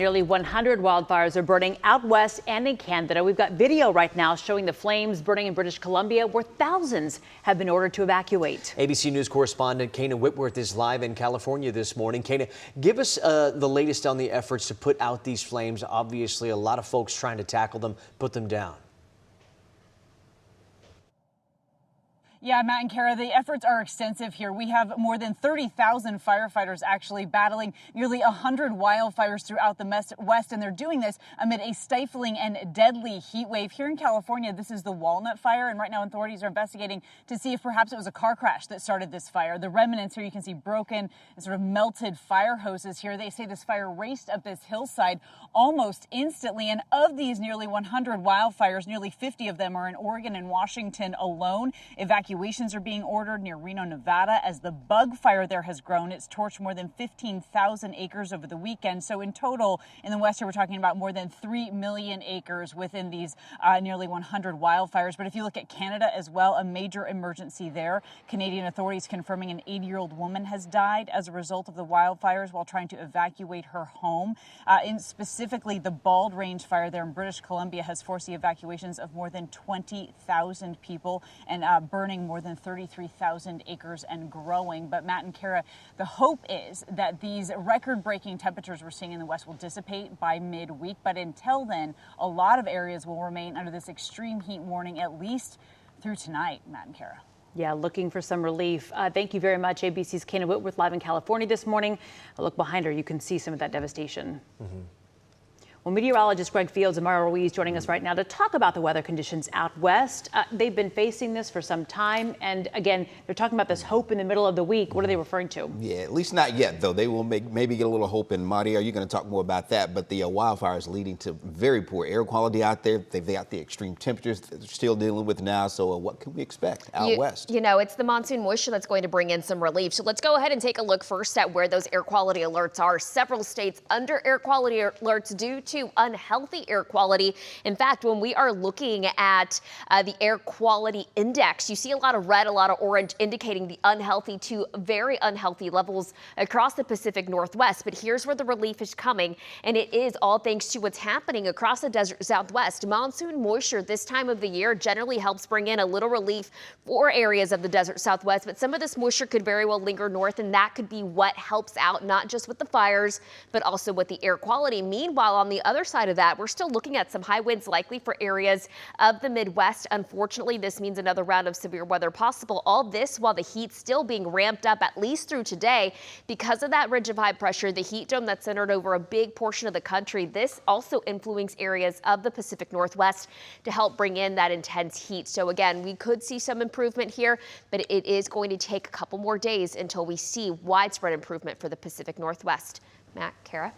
Nearly 100 wildfires are burning out west and in Canada. We've got video right now showing the flames burning in British Columbia, where thousands have been ordered to evacuate. ABC News correspondent Kana Whitworth is live in California this morning. Kana, give us the latest on the efforts to put out these flames. Obviously, a lot of folks trying to tackle them, put them down. Yeah, Matt and Kara, the efforts are extensive here. We have more than 30,000 firefighters actually battling nearly 100 wildfires throughout the West, and they're doing this amid a stifling and deadly heat wave. Here in California, this is the Walnut Fire, and right now authorities are investigating to see if perhaps it was a car crash that started this fire. The remnants here, you can see broken and sort of melted fire hoses here. They say this fire raced up this hillside almost instantly, and of these nearly 100 wildfires, nearly 50 of them are in Oregon and Washington alone. Evacuations are being ordered near Reno, Nevada, as the bug fire there has grown. It's torched more than 15,000 acres over the weekend. So in total, in the West here, we're talking about more than 3 million acres within these nearly 100 wildfires. But if you look at Canada as well, a major emergency there. Canadian authorities confirming an 80-year-old woman has died as a result of the wildfires while trying to evacuate her home. Specifically, the Bald Range fire there in British Columbia has forced the evacuations of more than 20,000 people and burning more than 33,000 acres and growing. But Matt and Kara, the hope is that these record-breaking temperatures we're seeing in the West will dissipate by midweek. But until then, a lot of areas will remain under this extreme heat warning at least through tonight, Matt and Kara. Yeah, looking for some relief. Thank you very much. ABC's Kana Whitworth live in California this morning. A look behind her, you can see some of that devastation. Well, meteorologist Greg Fields and Mara Ruiz joining us right now to talk about the weather conditions out west. They've been facing this for some time. And again, they're talking about this hope in the middle of the week. What are they referring to? Yeah, at least not yet, though. They will maybe get a little hope. And Marty, are you going to talk more about that? But the wildfires leading to very poor air quality out there. They've got the extreme temperatures that they're still dealing with now. So what can we expect out west? You know, it's the monsoon moisture that's going to bring in some relief. So let's go ahead and take a look first at where those air quality alerts are. Several states under air quality alerts due to unhealthy air quality. In fact, when we are looking at the air quality index, you see a lot of red, a lot of orange, indicating the unhealthy to very unhealthy levels across the Pacific Northwest. But here's where the relief is coming, and it is all thanks to what's happening across the desert Southwest. Monsoon moisture this time of the year generally helps bring in a little relief for areas of the desert Southwest, but some of this moisture could very well linger north, and that could be what helps out not just with the fires, but also with the air quality. Meanwhile, on the other side of that, we're still looking at some high winds likely for areas of the Midwest. Unfortunately, this means another round of severe weather possible. All this while the heat still being ramped up at least through today because of that ridge of high pressure, the heat dome that's centered over a big portion of the country. This also influencing areas of the Pacific Northwest to help bring in that intense heat. So again, we could see some improvement here, but it is going to take a couple more days until we see widespread improvement for the Pacific Northwest. Matt, Kara?